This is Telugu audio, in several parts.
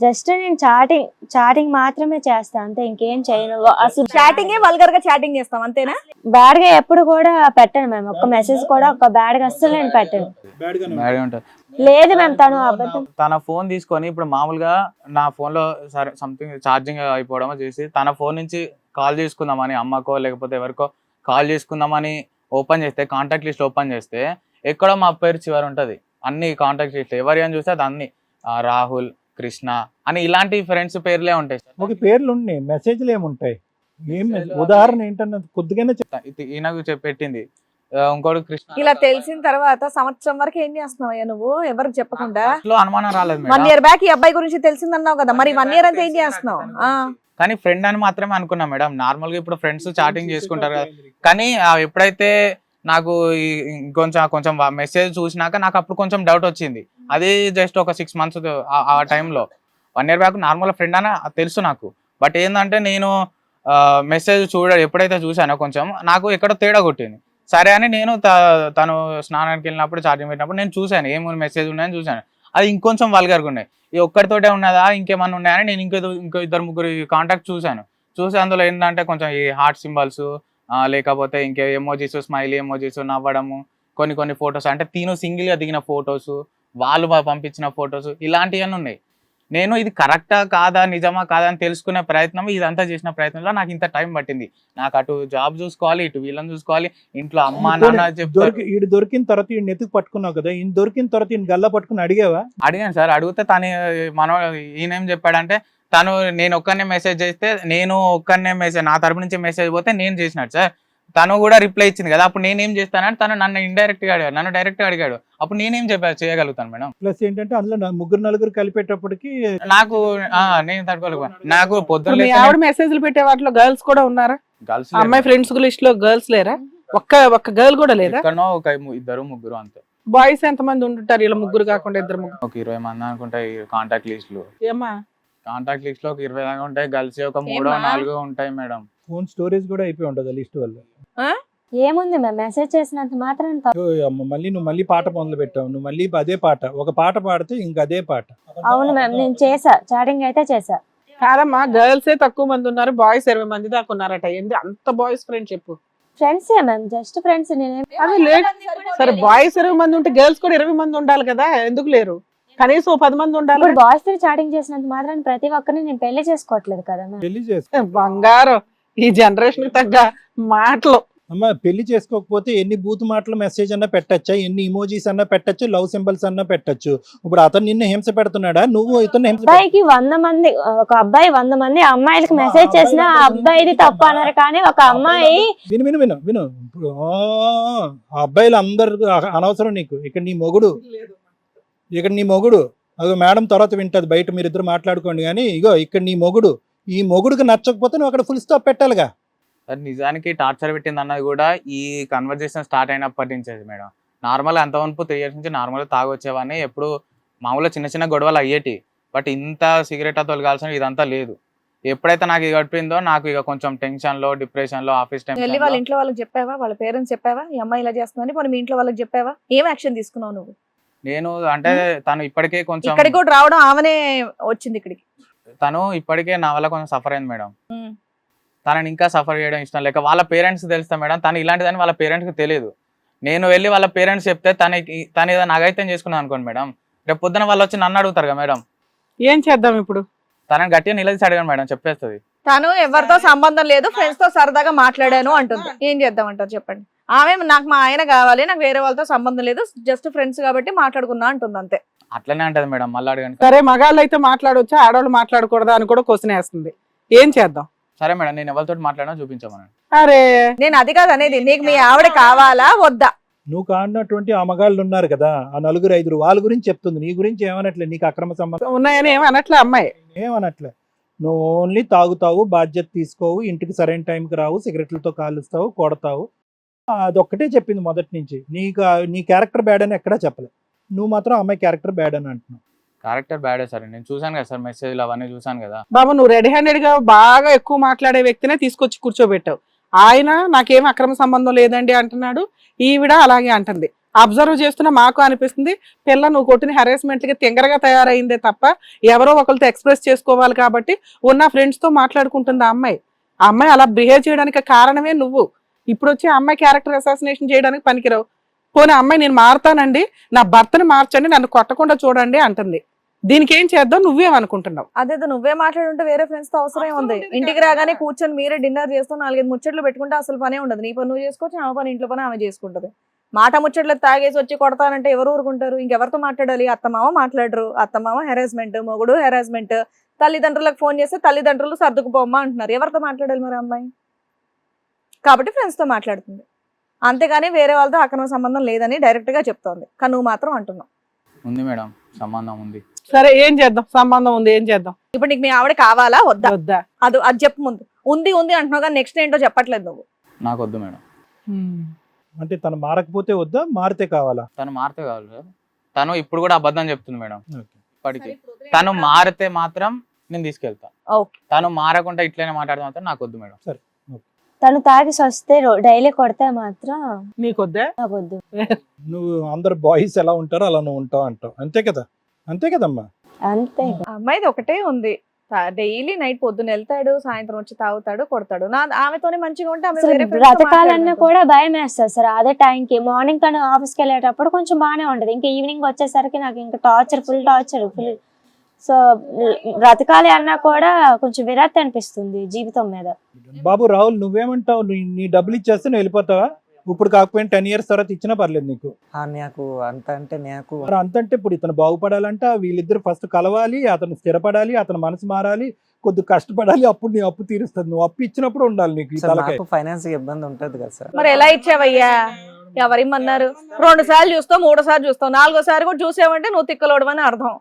జస్ట్ నేను చాటింగ్ మాత్రమే చేస్తా అంతే, ఇంకేం చేయను. అసలు చాటింగే వల్గర్ గా చాటింగ్ చేస్తాం అంతేనా? బ్యాడ్ గా ఎప్పుడు కూడా పెట్టను మ్యామ్. ఒక్క మెసేజ్ కూడా ఒక బ్యాడ్ గా అస్సలు నేను పెట్టను. బ్యాడ్ గా ఉంటుంది. లేదు మ్యామ్, తను అబద్ధం. తన ఫోన్ తీసుకొని ఇప్పుడు మామూలుగా నా ఫోన్ లో సరే సంథింగ్ ఛార్జింగ్ అయిపోవడమో చేసి తన ఫోన్ నుంచి కాల్ చేసుకుందామని అమ్మకో లేకపోతే ఎవరికో కాల్ చేసుకుందామని ఓపెన్ చేస్తే కాంటాక్ట్ లిస్ట్ ఓపెన్ చేస్తే ఎక్కడో మా పేరు చివరి ఉంటది. అన్ని కాంటాక్ట్ లిస్ట్ ఎవరి అని చూస్తే అది అన్ని రాహుల్, కృష్ణ అని ఇలాంటి ఫ్రెండ్స్ పేర్లే ఉంటాయి. ఒక పేర్లు ఉన్నాయి, మెసేజ్లు ఏముంటాయి? ఏం ఉదాహరణ ఏంటన్న కొద్దిగానే ఈయనకు పెట్టింది. ఇంకోటి కృష్ణ. ఇలా తెలిసిన తర్వాత సంవత్సరం వరకు ఏం చేస్తున్నావు నువ్వు ఎవరికి చెప్పకుండా? అనుమానం రాలేదు. 1 year బ్యాక్ ఈ అబ్బాయి గురించి తెలిసిందన్నావు కదా, మరి 1 year అంతా ఏం చేస్తున్నావు? కానీ ఫ్రెండ్ అని మాత్రమే అనుకున్నా మేడం. నార్మల్ గా ఇప్పుడు ఫ్రెండ్స్ చాటింగ్ చేసుకుంటారు కదా, కానీ ఎప్పుడైతే నాకు కొంచెం మెసేజ్ చూసినాక నాకు అప్పుడు కొంచెం డౌట్ వచ్చింది. అది జస్ట్ ఒక 6 months ఆ టైంలో. 1 year బ్యాక్ నార్మల్ ఫ్రెండ్ అని తెలుసు నాకు. బట్ ఏంటంటే నేను మెసేజ్ ఎప్పుడైతే చూసానో కొంచెం నాకు ఎక్కడో తేడా కొట్టింది. సరే అని నేను తను స్నానానికి వెళ్ళినప్పుడు చాటింగ్ పెట్టినప్పుడు నేను చూశాను ఏమో మెసేజ్ ఉన్నాయని చూశాను. అది ఇంకొంచెం వల్గర్గా ఉన్నాయి. ఈ ఒక్కడితోటే ఉన్నదా ఇంకేమన్నా ఉన్నాయని నేను ఇంకో 2-3 కాంటాక్ట్ చూసి అందులో ఏంటంటే కొంచెం ఈ హార్ట్ సింబల్స్ లేకపోతే ఇంకే ఎమోజీస్, స్మైలీ ఎమోజీస్, నవ్వడము, కొన్ని ఫొటోస్ అంటే తిను సింగిల్ గా దిగిన ఫొటోస్, వాళ్ళు పంపించిన ఫొటోస్, ఇలాంటివన్నీ ఉన్నాయి. నేను ఇది కరెక్టా కాదా నిజమా కాదా అని తెలుసుకునే ప్రయత్నం, ఇదంతా చేసిన ప్రయత్నంలో నాకు ఇంత టైం పట్టింది. నాకు అటు జాబ్ చూసుకోవాలి, ఇటు వీళ్ళని చూసుకోవాలి, ఇంట్లో అమ్మా నాన్న చెప్తారు. ఈడు దొరికిన తర్వాత ఈయన ఎత్తుకు పట్టుకున్నావు కదా, ఈయన దొరికిన తర్వాత ఈయన గల్లా పట్టుకుని అడిగావా? అడిగాను సార్. అడిగితే ఈయనేం చెప్పాడంటే నేను ఒక్కనే మెసేజ్ చేస్తే నా తరపు నుంచి మెసేజ్ పోతే నేను చేసినట్టు సార్. తను కూడా రిప్లై ఇచ్చింది కదా, అప్పుడు నేనేం చేస్తానంటే తను నన్ను ఇండైరెక్ట్ గా అడిగాడు, నన్ను డైరెక్ట్ గా అడిగాడు. అప్పుడు నేనేం చేయగలుగుతాను మేడం? ప్లస్ ఏంటంటే అందులో 3-4 కలిపేటప్పటికి నాకు నేను తట్టుకోలేకపోయాను. నాకు పొద్దున్న ఆవిడ మెసేజ్లు పెట్టే వాటిలో గర్ల్స్ కూడా ఉన్నారా? గర్ల్స్ అమ్మాయి ఫ్రెండ్స్ లిస్ట్ లో గర్ల్స్ లేరా? ఒక్క గర్ల్ కూడా లేదా? ఒక 2-3 అంతే. బాయ్స్ ఎంత మంది ఉంటుంటారు ఇలా 3 కాకుండా 2-3? ఒక 20 మంది అనుకుంటా కాంటాక్ట్ లిస్ట్ లో. ఏమా కాంటాక్ట్ లిస్ట్ లో ఒక 20 దాకా ఉంటాయి. గర్ల్స్ ఒక 3-4 ఉంటాయి మేడం. ఫోన్ స్టోరేజ్ కూడా అయిపోయి ఉంటది లిస్ట్ వల్ల. ఏముంది మ్యామ్, మెసేజ్ చేసినంత మాత్రం మళ్ళీ పాట మొదలు పెట్టావు నువ్వు. మళ్ళీ అదే పాట, ఒక పాట పాడితే ఇంక అదే పాట. అవును మ్యామ్, నేను చేసా, చాటింగ్ అయితే చేసా. కాదమ్మా, గర్ల్సే తక్కువ మంది ఉన్నారు, బాయ్స్ 20 మంది దాకా ఉన్నారట. ఏంటి అంత బాయ్స్ ఫ్రెండ్ చెప్పు? Friends ma'am, just friends. సరే బాయ్స్ 20 మంది ఉంటే గర్ల్స్ కూడా 20 మంది ఉండాలి కదా, ఎందుకు లేరు? కనీసం 10 మంది ఉండాలి. ఇప్పుడు బాయ్స్ తో చాటింగ్ చేసినంత మాత్రం ప్రతి ఒక్కరిని నేను పెళ్లి చేసుకోవట్లేదు కదా మ్యామ్. పెళ్లి చేసుకో బంగారం, ఈ జనరేషన్ కి తగ్గ మాటలు. అమ్మ, పెళ్లి చేసుకోకపోతే ఎన్ని బూత్ మాటలు మెసేజ్ అన్నా పెట్టచ్చా, ఎన్ని ఇమోజీస్ అన్నా పెట్టచ్చు, లవ్ సింబల్స్ అన్నా పెట్టచ్చు. ఇప్పుడు అతను నిన్ను హింస పెడుతున్నాడా, నువ్వు ఇతను హింస? అబ్బాయికి 100 మంది, ఒక అబ్బాయి 100 మంది అమ్మాయిలకి మెసేజ్ చేసినా ఆ అబ్బాయిది తప్పు అన్నారు. కానీ ఒక అమ్మాయి విను ఇప్పుడు ఆ అబ్బాయిలు అందరు అనవసరం నీకు. ఇక్కడ నీ మొగుడు అదో మేడం తర్వాత వింటది బయట, మీరిద్దరు మాట్లాడుకోండి. కానీ ఇగో ఇక్కడ నీ మొగుడు, ఈ మొగుడుకి నచ్చకపోతే నువ్వు అక్కడ ఫుల్ స్టాప్ పెట్టాలిగా. నిజానికి టార్చర్ పెట్టింది అన్నది కూడా ఈ కన్వర్జేషన్ స్టార్ట్ అయినప్పటి నుంచి మేడం. నార్మల్ అంతవరకు 3 years నుంచి నార్మల్ తాగొచ్చేవాడిని. ఎప్పుడు మామూలుగా చిన్న గొడవలు అయ్యేటి. బట్ ఇంత సిగరెట్ తొలగాల్సిన ఇదంతా లేదు. ఎప్పుడైతే నాకు ఇది గడిపిందో నాకు ఇక కొంచెం టెన్షన్ లో, డిప్రెషన్ లో, ఆఫీస్ టైం. వెళ్ళి వాళ్ళ ఇంట్లో వాళ్ళకి చెప్పావా? వాళ్ళ పేరెంట్స్ చెప్పావా ఈ అమ్మాయి ఇలా చేస్తుందని? మరి మీ ఇంట్లో వాళ్ళకి చెప్పావా? ఏం యాక్షన్ తీసుకున్నావు నువ్వు? నేను అంటే తను ఇప్పటికే కొంచెం ఇక్కడికి కూడా రావడం ఆమెనే వచ్చింది ఇక్కడికి. తను ఇప్పటికే నా వల్ల కొంచెం సఫర్ అయింది మేడం. తనని ఇంకా సఫర్ చేయడం ఇష్టం లేక వాళ్ళ పేరెంట్స్ తెలుస్తా మేడం. తను ఇలాంటిదని వాళ్ళ పేరెంట్స్కి తెలియదు. నేను వెళ్ళి వాళ్ళ పేరెంట్స్ చెప్తే తను ఏదో నాగైతే చేసుకున్నాను అనుకోండి మేడం, రేపు పొద్దున వాళ్ళు వచ్చి నన్ను అడుగుతారు కదా మేడం. ఏం చేద్దాం ఇప్పుడు? తనని గట్టిగా నిలదీసి అడగాను మేడం, చెప్పేస్తుంది. తను ఎవరితో సంబంధం లేదు, ఫ్రెండ్స్ తో సరదాగా మాట్లాడాను అంటుంది. ఏం చేద్దామంటారు చెప్పండి? ఆమె నాకు మా ఆయన కావాలి, నాకు వేరే వాళ్ళతో సంబంధం లేదు, జస్ట్ ఫ్రెండ్స్ కాబట్టి మాట్లాడుకున్నా అంటుంది అంతే. అట్లనే అంటది మేడం. మళ్ళీ అడగండి. సరే, మగాళ్ళు అయితే మాట్లాడొచ్చా, ఆడవాళ్ళు మాట్లాడకూడదా అని కూడా క్వశ్చన్ వేస్తుంది. ఏం చేద్దాం? సరే మేడం, నేను ఎవరితో మాట్లాడినా చూపించమని. అరే నేను అది కాదు అనేది, నీకు మీ ఆవిడ కావాలా వద్దా? నువ్వు కాడినటువంటి ఆ మగాళ్ళు ఉన్నారు కదా, ఆ 4-5 వాళ్ళ గురించి చెప్తుంది. నీ గురించి ఏమనట్లే, నీకు అక్రమ సంబంధం ఉన్నాయని ఏమనట్లే అమ్మాయి. ఏమనట్లే. నువ్వు ఓన్లీ తాగుతావు, బాధ్యత తీసుకోవు, ఇంటికి సరైన టైంకి రావు, సిగరెట్లతో కాలుస్తావు, కొడతావు. అదొక్కటే చెప్పింది మొదటి నుంచి. నీ క్యారెక్టర్ బ్యాడ్ అని ఎక్కడా చెప్పలే. నువ్వు మాత్రం అమ్మాయి క్యారెక్టర్ బ్యాడ్ అని అంటున్నావు. Character బ్యాడే sir. నేను చూసాను కదా సార్, మెసేజ్లు అవన్నీ చూసాను కదా. బాబు, నువ్వు రెడీ హ్యాండెడ్ గా బాగా ఎక్కువ మాట్లాడే వ్యక్తినే తీసుకొచ్చి కూర్చోబెట్టావు. ఆయన నాకేం అక్రమ సంబంధం లేదండి అంటున్నాడు, ఈవిడ అలాగే అంటుంది. అబ్జర్వ్ చేస్తున్న మాకు అనిపిస్తుంది పిల్ల నువ్వు కొట్టిన హెరాస్మెంట్లకి తింగరగా తయారైందే తప్ప ఎవరో ఒకరితో ఎక్స్ప్రెస్ చేసుకోవాలి కాబట్టి ఉన్న ఫ్రెండ్స్ తో మాట్లాడుకుంటుంది ఆ అమ్మాయి అలా బిహేవ్ చేయడానికి కారణమే నువ్వు. ఇప్పుడు వచ్చి ఆ అమ్మాయి క్యారెక్టర్ అసాసినేషన్ చేయడానికి పనికిరావు. పోనీ అమ్మాయి నేను మారుతానండి, నా భర్తని మార్చండి, నన్ను కొట్టకుండా చూడండి అంటుంది. దీనికి ఏం చేద్దాం నువ్వేమనుకుంటున్నావు? అదేదో నువ్వే మాట్లాడుంటే వేరే ఫ్రెండ్స్ తో అవసరం ఉంది. ఇంటికి రాగానే కూర్చొని మీరే డిన్నర్ చేస్తూ 4-5 ముచ్చట్లు పెట్టుకుంటే అసలు పనే ఉండదు. నీ పని నువ్వు చేసుకోవచ్చు, ఆమె పని ఇంట్లో పని ఆమె చేసుకుంటది. మాట ముచ్చట్లు తాగేసి వచ్చి కొడతానంటే ఎవరు ఊరుకుంటారు? ఇంకెవరితో మాట్లాడాలి? అత్తమామ మాట్లాడరు, అత్తమామ హెరాస్మెంట్, మొగుడు హెరాస్మెంట్, తల్లిదండ్రులకు ఫోన్ చేస్తే తల్లిదండ్రులు సర్దుకుపోమ్మా అంటున్నారు. ఎవరితో మాట్లాడాలి మరి అమ్మాయి? కాబట్టి ఫ్రెండ్స్ తో మాట్లాడుతుంది, అంతేగాని వేరే వాళ్ళతో అక్రమ సంబంధం లేదని డైరెక్ట్ గా చెప్తోంది. కానీ నువ్వు మాత్రం అంటున్నావు. ఉంది మేడం, సంబంధం ఉంది. సరే ఏం చేద్దాం, సంబంధం ఉంది ఏం చేద్దాం? ఇప్పుడు నీకు మీ ఆవిడ కావాలా వద్దా? వద్దా? అది చెప్పు ముందు. ఉంది అంటున్నావు కానీ నెక్స్ట్ ఏంటో చెప్పట్లేదు నువ్వు. నాకు వద్దు మేడం. అంటే తను మారకపోతే వద్దా, మారితే కావాలా? తను మారితే కావాలి కదా. తను ఇప్పుడు కూడా అబద్ధం చెప్తుంది మేడం. ఓకే. ఇప్పటికి తను మారితే మాత్రం నేను తీసుకెళ్తా. ఓకే. తను మారకుండా ఇట్లనే మాట్లాడితే మాత్రం నాకు వద్దు మేడం. సరే. తను తాగిసి వస్తే డైలీ కొడితే మాత్రం నీకొద్దా? నాకు వద్దు. నువ్వు అందరు బాయ్స్ ఎలా ఉంటారో అలా నువ్వు ఉంటావు అంటావు, అంతే కదా? అంతే కదమ్మా. అంతే. అమ్మాయిది ఒకటే ఉంది, డైలీ నైట్ పొద్దున వెళ్తాడు, సాయంత్రం వచ్చి తాగుతాడు, కొడతాడు. ఆమెతోనే మంచిగా ఉంటే ఆమె వేరే friends తో బ్రతకాలన్నా మాట్లాడదు. కూడా భయం వేస్తుంది సార్. అదే టైంకి మార్నింగ్ తను ఆఫీస్కి వెళ్ళేటప్పుడు కొంచెం బాగానే ఉంటది, ఇంకా ఈవినింగ్ వచ్చేసరికి నాకు ఇంకా torture, full torture, full. So బ్రతకాలి అన్నా కూడా కొంచెం విరక్తి అనిపిస్తుంది జీవితం మీద. బాబు రాహుల్, నువ్వేమంటావు? నీ డబ్బులు ఇచ్చేస్తే నువ్వు వెళ్ళిపోతావా? ఇప్పుడు కాకపోయినా 10 years తర్వాత ఇచ్చినా పర్లేదు నీకు. నాకు అంత అంటే నాకు మరి అంతంటే ఇప్పుడు ఇతను బాగుపడాలంట, వీళ్ళిద్దరు ఫస్ట్ కలవాలి, అతను స్థిరపడాలి, అతను మనసు మారాలి, కొద్ది కష్టపడాలి, అప్పుడు నీ అప్పు తీరుస్తుంది. నువ్వు అప్పు ఇచ్చినప్పుడు ఉండాలి నీకు ఈ సార్, తలకాయ. నాకు ఫైనాన్స్ ఇబ్బంది ఉంటది కదా సార్. మరి ఎలా ఇచ్చావయ్యా? ఎవరిమ్మన్నారు? 2 సార్లు చూస్తావు, 3 సార్లు చూస్తావు, 4వ సారి కూడా చూసావంటే నువ్వు తిక్కలోడమని అర్థం.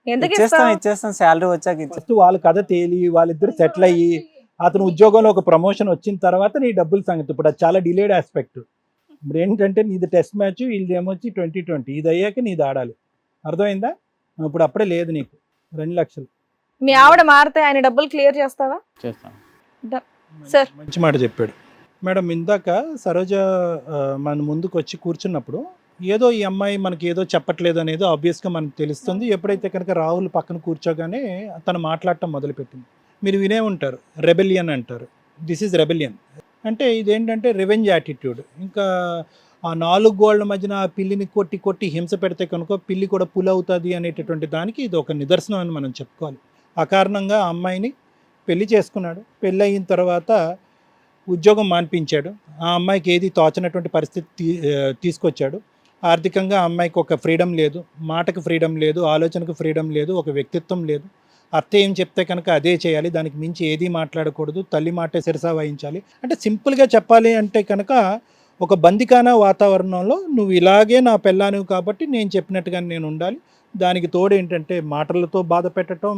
ఎందుకు ఇస్తావు? ఇచ్చేస్తాను శాలరీ వచ్చాక ఫస్ట్ వాళ్ళ కథ తేలి వాళ్ళిద్దరు సెటిల్ అయ్యి అతను ఉద్యోగంలో ఒక ప్రమోషన్ వచ్చిన తర్వాత నీ డబ్బులు సంగతి. ఇప్పుడు అది చాలా డిలేడ్ ఆస్పెక్ట్. ఇప్పుడు ఏంటంటే నీది టెస్ట్ మ్యాచ్, వీళ్ళది ఏమొచ్చి 2020. ఇది అయ్యాక నీది ఆడాలి, అర్థమైందా? ఇప్పుడు అప్పుడే లేదు నీకు 2 లక్షలు. మీ ఆవిడ మారితే ఆయన డబ్బులు క్లియర్ చేస్తావా? చేస్తాను. సార్ మంచి మాట చెప్పాడు మేడం. ఇందాక సరోజ మన ముందుకు వచ్చి కూర్చున్నప్పుడు ఏదో ఈ అమ్మాయి మనకి ఏదో చెప్పట్లేదు అనేది ఆబ్వియస్గా మనకు తెలుస్తుంది. ఎప్పుడైతే కనుక రాహుల్ పక్కన కూర్చోగానే తను మాట్లాడటం మొదలుపెట్టింది. మీరు వినే ఉంటారు, రెబెలియన్ అంటారు. దిస్ ఈజ్ రెబెలియన్ అంటే ఇదేంటంటే రివెంజ్ యాటిట్యూడ్. ఇంకా ఆ 4 గోళ్ల మధ్యన ఆ పిల్లిని కొట్టి హింస పెడితే కనుక పిల్లి కూడా పుల్ అవుతుంది అనేటటువంటి దానికి ఇది ఒక నిదర్శనం అని మనం చెప్పుకోవాలి. ఆ కారణంగా ఆ అమ్మాయిని పెళ్లి చేసుకున్నాడు. పెళ్ళి అయిన తర్వాత ఉద్యోగం మాన్పించాడు. ఆ అమ్మాయికి ఏది తోచనటువంటి పరిస్థితి తీసుకొచ్చాడు. ఆర్థికంగా ఆ అమ్మాయికి ఒక ఫ్రీడమ్ లేదు, మాటకు ఫ్రీడమ్ లేదు, ఆలోచనకు ఫ్రీడమ్ లేదు, ఒక వ్యక్తిత్వం లేదు. అత్త ఏం చెప్తే కనుక అదే చేయాలి, దానికి మించి ఏదీ మాట్లాడకూడదు, తల్లి మాటే శిరసా వహించాలి. అంటే సింపుల్గా చెప్పాలి అంటే కనుక ఒక బందికానా వాతావరణంలో నువ్వు ఇలాగే నా పెళ్ళానివి కాబట్టి నేను చెప్పినట్టుగా నేను ఉండాలి. దానికి తోడు ఏంటంటే మాటలతో బాధ పెట్టడం,